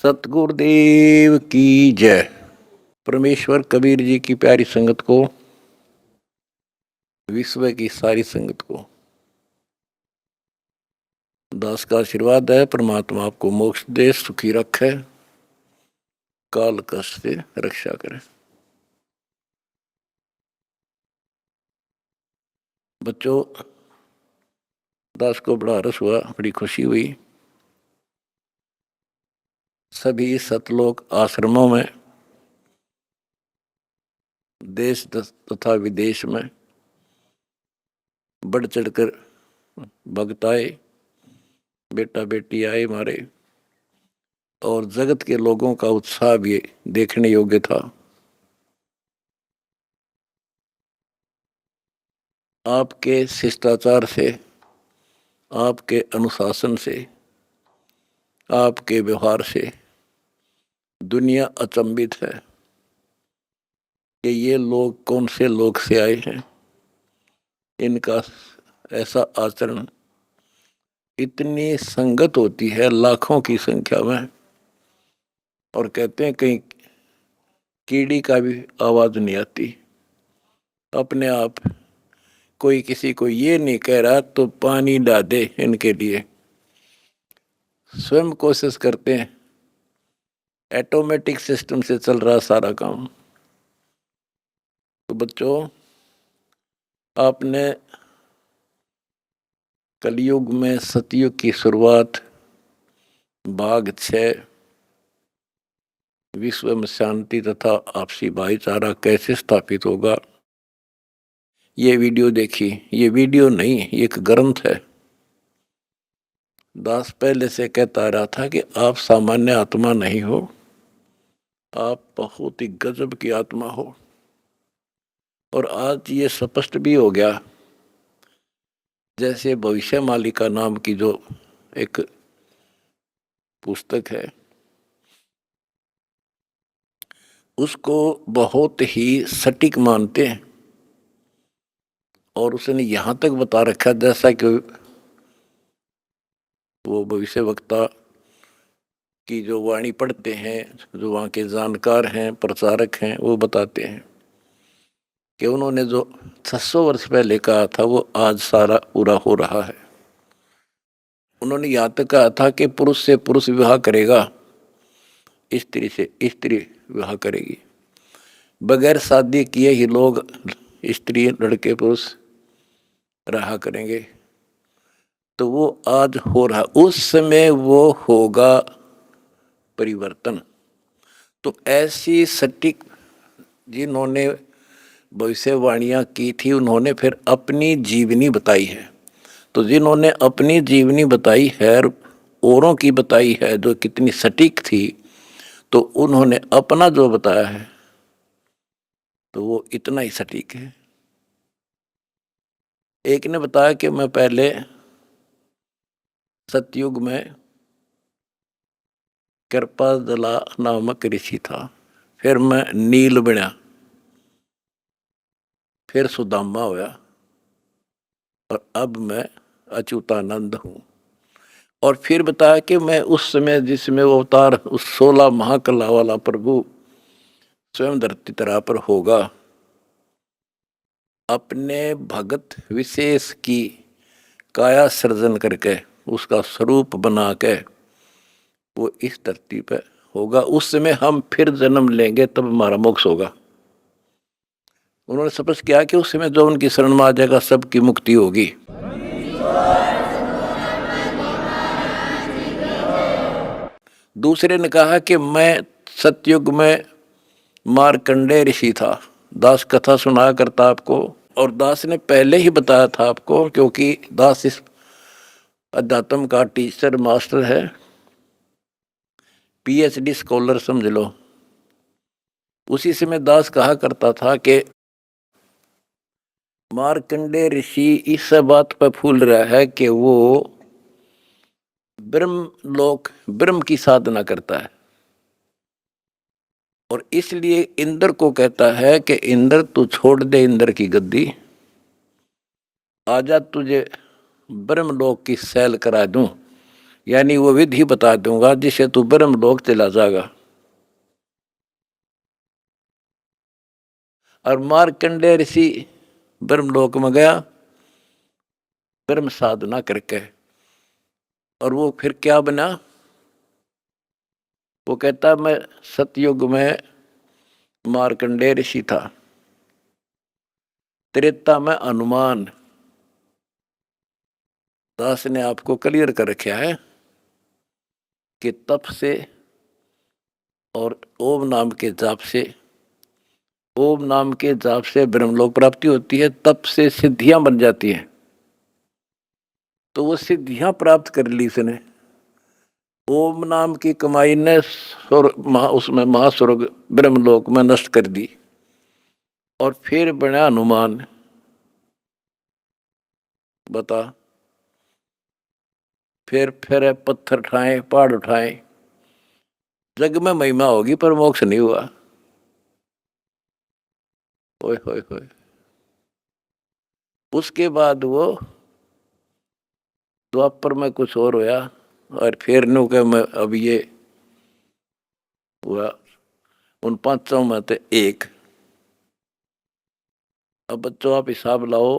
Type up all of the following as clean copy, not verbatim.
सतगुरुदेव की जय। परमेश्वर कबीर जी की प्यारी संगत को, विश्व की सारी संगत को दास का आशीर्वाद है। परमात्मा आपको मोक्ष दे, सुखी रखे, काल कष्ट से रक्षा करे। बच्चों, दास को बड़ा रस हुआ, बड़ी खुशी हुई। सभी सतलोक आश्रमों में, देश तथा विदेश में बढ़ चढ़कर भक्त आए, बेटा बेटी आए हमारे, और जगत के लोगों का उत्साह भी देखने योग्य था। आपके शिष्टाचार से, आपके अनुशासन से, आपके व्यवहार से दुनिया अचंभित है कि ये लोग कौन से लोग से आए हैं। इनका ऐसा आचरण, इतनी संगत होती है लाखों की संख्या में, और कहते हैं कहीं कीड़ी का भी आवाज नहीं आती। अपने आप कोई किसी को ये नहीं कह रहा तो पानी डाल दे, इनके लिए स्वयं कोशिश करते हैं। ऑटोमेटिक सिस्टम से चल रहा सारा काम। तो बच्चों, आपने कलयुग में सतयुग की शुरुआत, भाग 6, विश्व में शांति तथा आपसी भाईचारा कैसे स्थापित होगा, ये वीडियो देखी। ये वीडियो नहीं, ये एक ग्रंथ है। दास पहले से कहता रहा था कि आप सामान्य आत्मा नहीं हो, आप बहुत ही गजब की आत्मा हो। और आज ये स्पष्ट भी हो गया। जैसे भविष्य मालिका नाम की जो एक पुस्तक है, उसको बहुत ही सटीक मानते हैं, और उसने यहां तक बता रखा जैसा कि वो भविष्य वक्ता की जो वाणी पढ़ते हैं, जो वहाँ के जानकार हैं, प्रचारक हैं, वो बताते हैं कि उन्होंने जो 600 वर्ष पहले कहा था वो आज सारा पूरा हो रहा है। उन्होंने यहाँ तक कहा था कि पुरुष से पुरुष विवाह करेगा, स्त्री से स्त्री विवाह करेगी। बगैर शादी किए ही लोग, स्त्री लड़के पुरुष रहा करेंगे। तो वो आज हो रहा, उस समय वो होगा परिवर्तन। तो ऐसी सटीक जिन्होंने भविष्यवाणियां की थी, उन्होंने फिर अपनी जीवनी बताई है। तो जिन्होंने अपनी जीवनी बताई है, औरों की बताई है जो कितनी सटीक थी, तो उन्होंने अपना जो बताया है तो वो इतना ही सटीक है। एक ने बताया कि मैं पहले सतयुग में कृपाजला नामक ऋषि था, फिर मैं नील बना, फिर सुदामा होया, और अब मैं अच्युतानंद हूँ। और फिर बताया कि मैं उस समय जिसमें वो अवतार, उस 16 महाकला वाला प्रभु स्वयं धरती तरह पर होगा, अपने भगत विशेष की काया सृजन करके, उसका स्वरूप बना के वो इस धरती पे होगा। उस समय हम फिर जन्म लेंगे, तब हमारा मोक्ष होगा। उन्होंने स्पष्ट किया कि उस समय जो उनकी शरण में आ जाएगा सबकी मुक्ति होगी। दूसरे ने कहा कि मैं सतयुग में मार्कंडेय ऋषि था। दास कथा सुनाया करता आपको, और दास ने पहले ही बताया था आपको, क्योंकि दास इस अध्यात्म का टीचर मास्टर है, पीएचडी स्कॉलर समझ लो। उसी समय दास कहा करता था कि मार्कंडेय ऋषि इस बात पर फूल रहा है कि वो ब्रह्म लोक, ब्रह्म की साधना करता है, और इसलिए इंद्र को कहता है कि इंद्र तू छोड़ दे इंद्र की गद्दी, आजा तुझे ब्रह्मलोक की सैल करा दूं। यानी वो विधि बता दूंगा जिससे तू ब्रह्मलोक चला जाएगा। और मार्कंडेय ऋषि ब्रह्मलोक में गया ब्रह्म साधना करके, और वो फिर क्या बना? वो कहता मैं सतयुग में मार्कंडेय ऋषि था, त्रेता में हनुमान। दास ने आपको क्लियर कर रखा है कि तप से और ओम नाम के जाप से, ओम नाम के जाप से ब्रह्मलोक प्राप्ति होती है, तप से सिद्धियां बन जाती हैं। तो वो सिद्धियां प्राप्त कर ली इसने। ओम नाम की कमाई ने उसमें महास्वर्ग ब्रह्मलोक में नष्ट कर दी, और फिर बना हनुमान। बता, फिर पत्थर उठाए, पहाड़ उठाए, जग में महिमा होगी पर मोक्ष नहीं हुआ। ओए होए होए। उसके बाद वो द्वापर में कुछ और होया, और फिर नु के मैं अब ये हुआ उन पांचों में से एक। अब बच्चों आप हिसाब लाओ,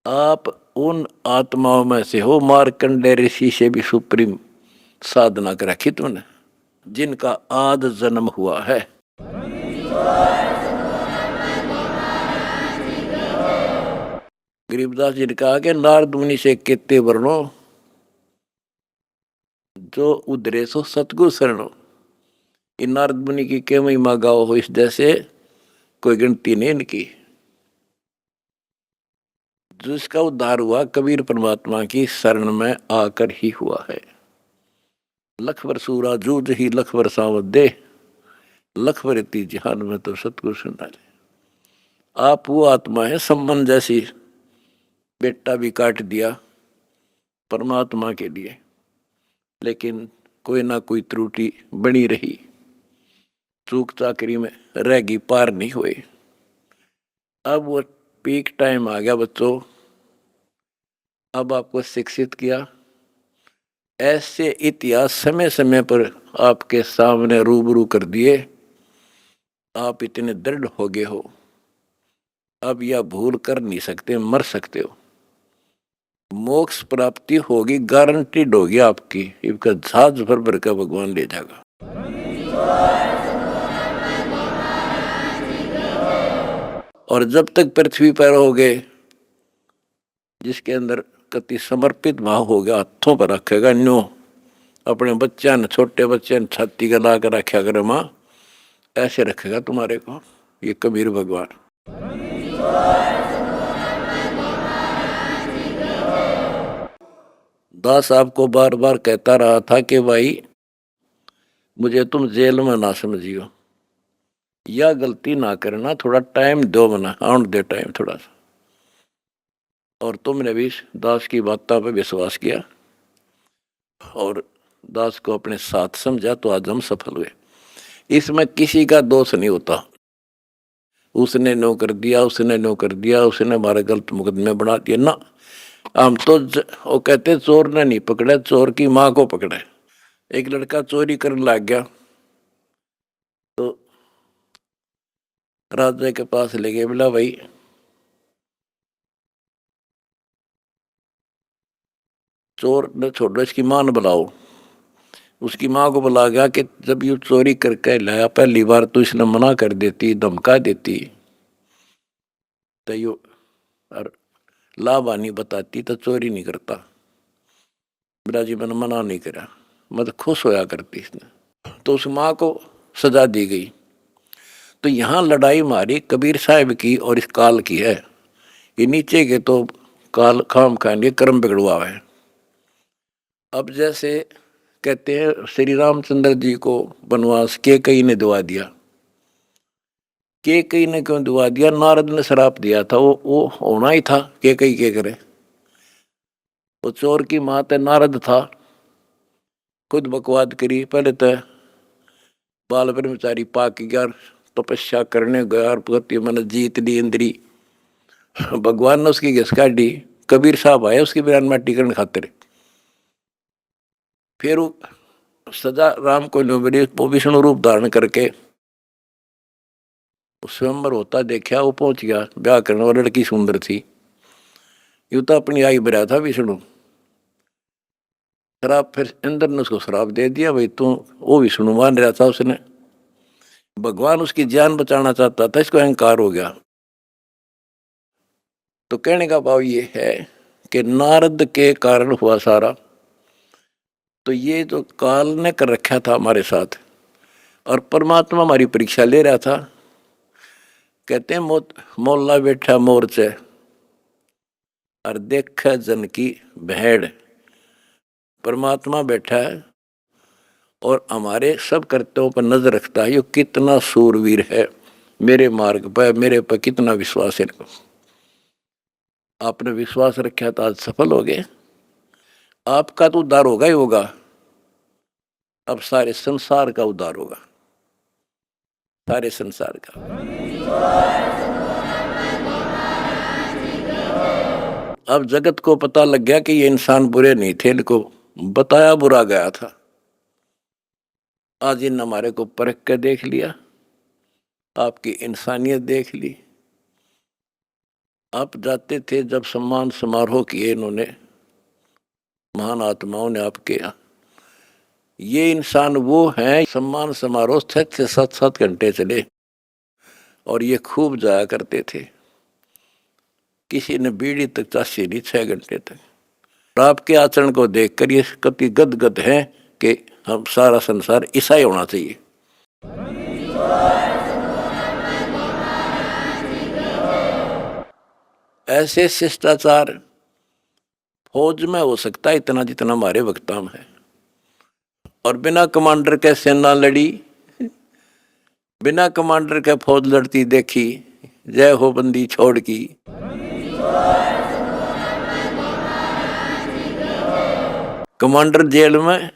आप उन आत्माओं में से हो मार्कंडेय ऋषि से भी सुप्रीम साधना कर रखी तुमने, जिनका आद जन्म हुआ है। गरीबदास जी ने कहा कि नारद मुनि से कितने वर्णो जो उधरे सो सतगुरु शरणो। इन नारद मुनि की के महिमा गाओ हो इस जैसे कोई गिनती नहीं इनकी। जिसका उद्धार हुआ कबीर परमात्मा की शरण में आकर ही हुआ है। लख वर सूरा जूझ ही लख वर सावध दे, लख वर इति जहान में तो सतगुरु सुनाले। आप वो आत्मा है संबंध जैसी, बेटा भी काट दिया परमात्मा के लिए, लेकिन कोई ना कोई त्रुटि बनी रही, चूक चाकरी में रहेगी, पार नहीं हुए। अब वो पीक टाइम आ गया बच्चों, अब आपको शिक्षित किया। ऐसे इतिहास समय समय पर आपके सामने रूबरू कर दिए, आप इतने दृढ़ हो गए हो, अब यह भूल कर नहीं सकते, मर सकते हो। मोक्ष प्राप्ति होगी, गारंटीड होगी आपकी, इसका जहाज भर भर का भगवान ले जाएगा। और जब तक पृथ्वी पर रहोगे, जिसके अंदर कति समर्पित भाव हो गया, हाथों पर रखेगा न्यो, अपने बच्चा ने, छोटे बच्चे ने छाती का ला कर रखा करे माँ, ऐसे रखेगा तुम्हारे को ये कबीर भगवान। दास आपको बार बार कहता रहा था कि भाई मुझे तुम जेल में ना समझियो, या गलती ना करना, थोड़ा टाइम दो, मना आउट दे टाइम थोड़ा सा। और तुमने भी दास की बातों पर विश्वास किया और दास को अपने साथ समझा, तो आज हम सफल हुए। इसमें किसी का दोष नहीं होता, उसने नो कर दिया, उसने नो कर दिया, उसने हमारे गलत मुकदमे बना दिए ना। हम तो वो कहते चोर ने नहीं पकड़े, चोर की माँ को पकड़े। एक लड़का चोरी करने लग गया, तो राजा के पास ले गए, बोला भाई चोर ने छोड़ो, इसकी मां ने बुलाओ। उसकी माँ को बुला गया कि जब ये चोरी करके लाया, पहली बार तो इसने मना कर देती, धमका देती, तो यो और लाभानी बताती तो चोरी नहीं करता। बिराजी मैंने मना नहीं करा, मैं तो खुश होया करती इसने। तो उस माँ को सजा दी गई। तो यहाँ लड़ाई मारी कबीर साहब की और इस काल की है। ये नीचे के तो काल खाम खाएंगे, कर्म बिगड़वा है। अब जैसे कहते हैं श्री रामचंद्र जी को वनवास के कई ने दुआ दिया, के कई ने क्यों दुआ दिया? नारद ने श्राप दिया था, वो होना ही था, के कई के करे। वो चोर की मात नारद था, खुद बकवाद करी। पहले तो बाल ब्रह्मचारी पाक गया, तपस्या करने गया और पति मैंने जीत ली इंद्री। भगवान ने उसकी घिस काटी, कबीर साहब आए उसकी बिरान माटी करने खातिर। फिर सजा राम को मिली, वो विष्णु रूप धारण करके स्वयंवर होता देखा, वो पहुंच गया ब्याह करने, और लड़की सुंदर थी। यू तो अपनी आई बरा था विष्णु। शराब, फिर इंद्र ने उसको शराब दे दिया, भाई तू, वो विष्णु मान रहा था उसने, भगवान उसकी जान बचाना चाहता था, इसको अहंकार हो गया। तो कहने का भाव ये है कि नारद के कारण हुआ सारा। तो ये तो काल ने कर रखा था हमारे साथ, और परमात्मा हमारी परीक्षा ले रहा था। कहते हैं मोल्ला बैठा मोर्चे और देख जन की भेड़। परमात्मा बैठा है और हमारे सब कर्तव्यों पर नजर रखता है। ये कितना सूरवीर है, मेरे मार्ग पर, मेरे पर कितना विश्वास है इनको। आपने विश्वास रखा तो आज सफल हो गए। आपका तो उद्धार होगा ही होगा, अब सारे संसार का उद्धार होगा, सारे संसार का। अब जगत को पता लग गया कि ये इंसान बुरे नहीं थे, इनको बताया बुरा गया था। आज इन हमारे को परख कर देख लिया, आपकी इंसानियत देख ली। आप जाते थे जब सम्मान समारोह किए इन्होंने, महान आत्माओं ने आपके यहाँ। ये इंसान वो हैं, सम्मान समारोह 6 से 7 घंटे चले और ये खूब जाया करते थे। किसी ने बीड़ी तक चाशी नहीं 6 घंटे तक। और आपके आचरण को देखकर ये कति गदगद है कि हम सारा संसार ईसाई होना चाहिए। ऐसे शिष्टाचार फौज में हो सकता है इतना जितना हमारे वक्ता में है। और बिना कमांडर के सेना लड़ी, बिना कमांडर के फौज लड़ती देखी, जय हो बंदी छोड़ की। कमांडर जेल में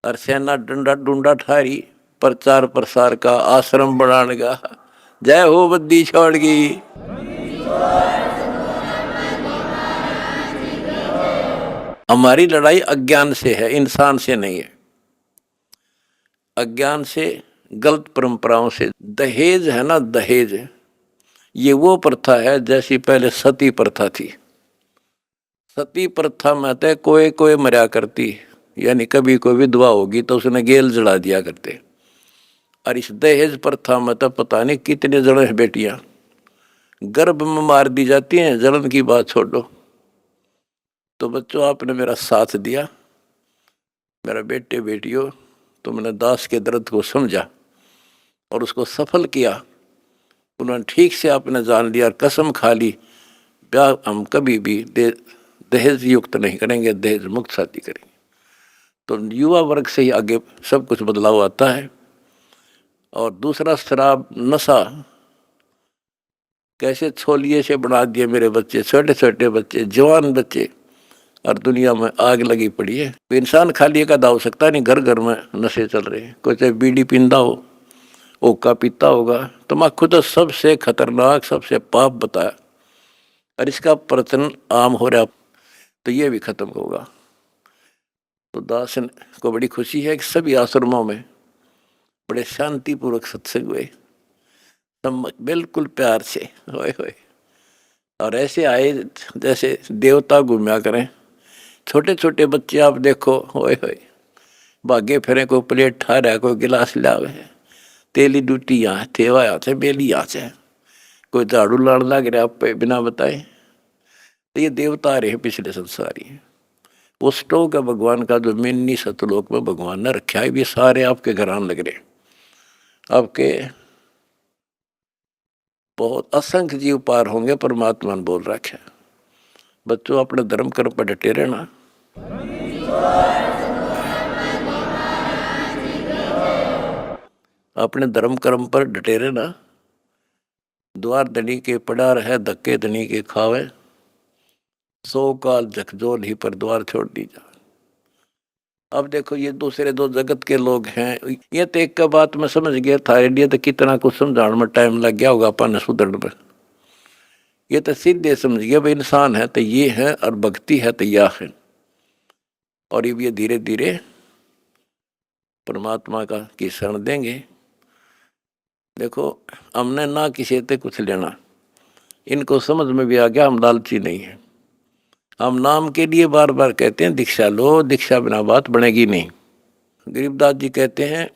और सेना डंडा डूंडा ठारी, प्रचार प्रसार का, आश्रम बनाने का, जय हो बंदी छोड़ की। हमारी लड़ाई अज्ञान से है, इंसान से नहीं है। अज्ञान से, गलत परंपराओं से। दहेज है ना, दहेज, ये वो प्रथा है जैसी पहले सती प्रथा थी। सती प्रथा में तो कोई कोई मरा करती, यानी कभी कोई विधवा होगी तो उसने गेल जला दिया करते। और इस दहेज प्रथा में तो पता नहीं कितने जने बेटियां गर्भ में मार दी जाती हैं, जलन की बात छोड़ो। तो बच्चों, आपने मेरा साथ दिया, मेरा बेटे बेटियों, तुमने दास के दर्द को समझा और उसको सफल किया। उन्होंने ठीक से आपने जान लिया और कसम खा ली, ब्याह हम कभी भी दहेज युक्त नहीं करेंगे, दहेज मुक्त शादी करेंगे। तो युवा वर्ग से ही आगे सब कुछ बदलाव आता है। और दूसरा, शराब नशा कैसे छोलिए से बना दिए मेरे बच्चे, छोटे छोटे बच्चे, जवान बच्चे, और दुनिया में आग लगी पड़ी है। इंसान खाली एक आधा हो सकता नहीं, घर घर में नशे चल रहे हैं। कोई चाहे बीड़ी पींदा हो, ओका पीता होगा, तम्बाकू तो सबसे खतरनाक, सबसे पाप बताया, और इसका प्रचलन आम हो रहा, तो ये भी खत्म होगा। तो दास को बड़ी खुशी है कि सभी आश्रमों में बड़े शांतिपूर्वक सत्संग हुए, बिल्कुल प्यार से, होए होए। और ऐसे आए जैसे देवता घूमया करें। छोटे छोटे बच्चे आप देखो, होए होए, भागे फिरे, कोई प्लेट ठा रहा है, कोई गिलास लावे, तेली डूटी यहाँ थेवा यहाँ से, बेली यहाँ से, कोई झाड़ू लाड़ लग रहा आप पे बिना बताए। तो ये देवता रहे पिछले संसारी। वो स्टोक है भगवान का, जो मिन्नी सतलोक में भगवान ने रखा है। ये सारे आपके घर आने लग रहे, आपके बहुत असंख्य जीव पार होंगे, परमात्मा ने बोल रखा है। बच्चों, अपने धर्म कर्म पर डटे रहना। अपने धर्म कर्म पर डटे रहना। द्वार धनी के पड़ा रहे, धक्के धनी के खावे, 100 काल झकझोल ही पर द्वार छोड़ दी जा। अब देखो, ये दूसरे दो जगत के लोग हैं। ये तो एक का बात मैं समझ गया था, इंडिया तो कितना कुछ समझाने में टाइम लग गया होगा अपन सुधरने में। ये तो सीधे समझ गया भाई, इंसान है तो ये है और भक्ति है तो यह है। और ये धीरे धीरे परमात्मा की शरण देंगे। देखो, हमने ना किसी से कुछ लेना, इनको समझ में भी आ गया हम लालची नहीं है। हम नाम के लिए बार बार कहते हैं दीक्षा लो, दीक्षा बिना बात बनेगी नहीं। गरीबदास जी कहते हैं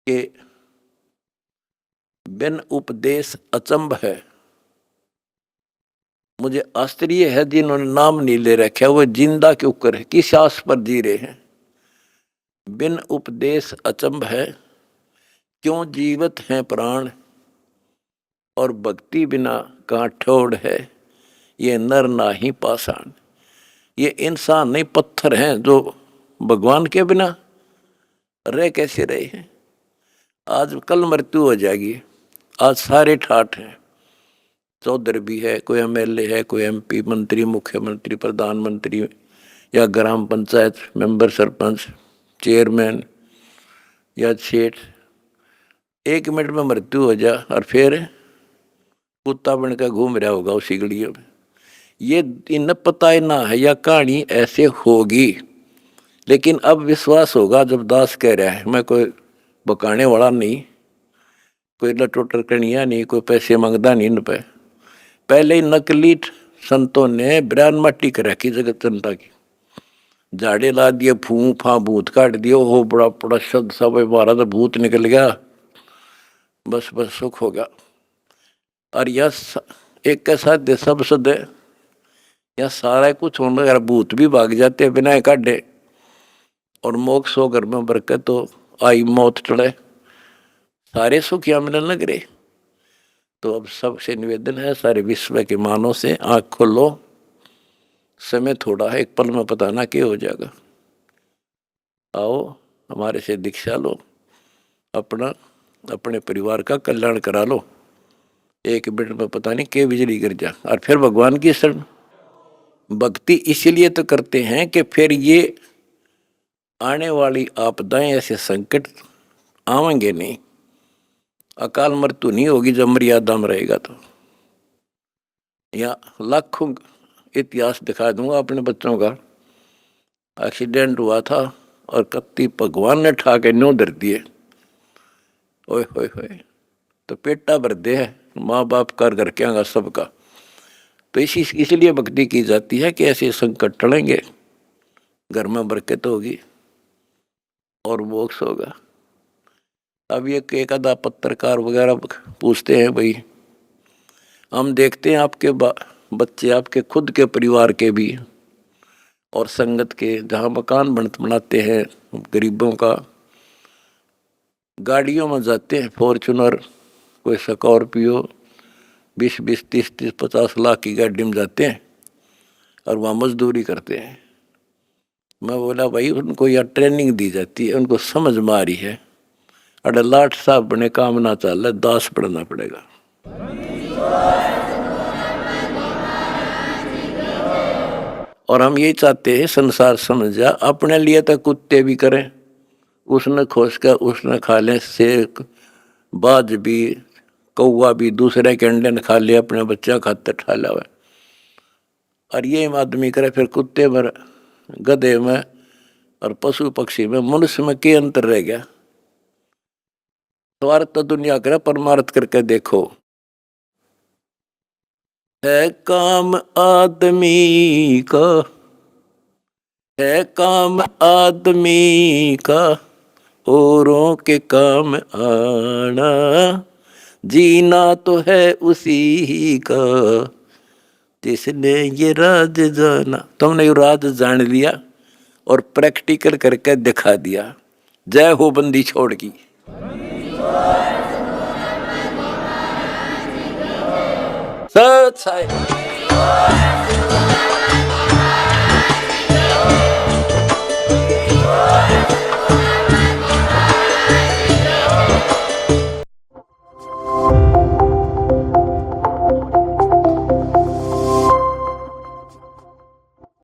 कि बिन उपदेश अचंभ है। मुझे आश्चर्य है जिन्होंने नाम नहीं ले रखा, वो जिंदा क्यों करे, किस आस पर जी रहे हैं। बिन उपदेश अचंभ है, क्यों जीवित हैं प्राण, और भक्ति बिना कहाँ ठोड़ है, ये नर नाही पाषाण। ये इंसान नहीं, पत्थर हैं जो भगवान के बिना रह कैसे रहे हैं। आज कल मृत्यु हो जाएगी, आज सारे ठाठ हैं। चौधरी भी है, कोई एमएलए है, कोई एमपी, मंत्री, मुख्यमंत्री, प्रधानमंत्री, या ग्राम पंचायत मेंबर, सरपंच, चेयरमैन या सेठ। 1 मिनट में मृत्यु हो जा और फिर कुत्ता बनकर घूम रहा होगा उसी गलियों में। ये इन्हें पता ही ना है या कहानी ऐसे होगी, लेकिन अब विश्वास होगा जब दास कह रहा है। मैं कोई बकाने वाला नहीं, कोई लटोटर कनिया नहीं, कोई पैसे मांगता नहीं इन पे। पहले ही नकली संतों ने बिरान मट्टी कर रखी जगत जनता की, झाड़े ला दिए, फूं फा भूत काट दिए, हो बड़ा बड़ा शब्द सब मारा तो भूत निकल गया, बस बस सुख हो गया। और यह एक के साथ दे सब सद या सारा कुछ होने अगर भूत भी भाग जाते बिना काटे, और मोक्ष हो घर में बरकत तो आई, मौत टले, सारे सुख यहाँ मिलने लग रहे। तो अब सबसे निवेदन है, सारे विश्व के मानव से आँख खोलो, समय थोड़ा है, एक पल में पता ना क्या हो जाएगा। आओ हमारे से दीक्षा लो, अपना अपने परिवार का कल्याण करा लो। 1 मिनट में पता नहीं क्या बिजली गिर जा, और फिर भगवान की शरण। भक्ति इसलिए तो करते हैं कि फिर ये आने वाली आपदाएं, ऐसे संकट आवेंगे नहीं, अकाल मृत्यु नहीं होगी जब मर्यादा में रहेगा। तो या लाखों इतिहास दिखा दूंगा अपने बच्चों का। एक्सीडेंट हुआ था और कत्ती भगवान ने ठा के न्यों धर दिए, ओए होए होए, तो पेटा भर दे है माँ बाप कर घर के आगा सबका। तो इसलिए भक्ति की जाती है कि ऐसे संकट टलेंगे, घर में बरकत होगी और मोक्ष होगा। अब ये एक आधा पत्रकार वगैरह पूछते हैं, भाई हम देखते हैं आपके बच्चे, आपके खुद के परिवार के भी और संगत के, जहाँ मकान बनाते हैं गरीबों का, गाड़ियों में जाते हैं, फॉर्चूनर, कोई स्कॉर्पियो, 20-20, 30-30, 50 लाख की गाड़ी में जाते हैं और वहाँ मजदूरी करते हैं। मैं बोला भाई उनको यह ट्रेनिंग दी जाती है, उनको समझ में आ रही है, अरे लाट साहब बने काम ना चल, दास पढ़ना पड़ेगा। और हम यही चाहते हैं संसार समझ जा, अपने लिए तो कुत्ते भी करें, उसने खोज कर उसने खा लें, शेर बाज भी, कौवा भी दूसरे के अंडे ने खा लिया, अपने बच्चा खाते ठा लिया। और ये आदमी करे फिर कुत्ते में, गधे में और पशु पक्षी में, मनुष्य में क्या अंतर रह गया। स्वार्थ तो दुनिया करे, परमार्थ करके देखो। है काम आदमी का, है काम आदमी का, औरों के काम आना, जीना तो है उसी का जिसने ये राज जाना। तुमने ये राज जान लिया और प्रैक्टिकल करके दिखा दिया। जय हो बंदी छोड़ की। सच है।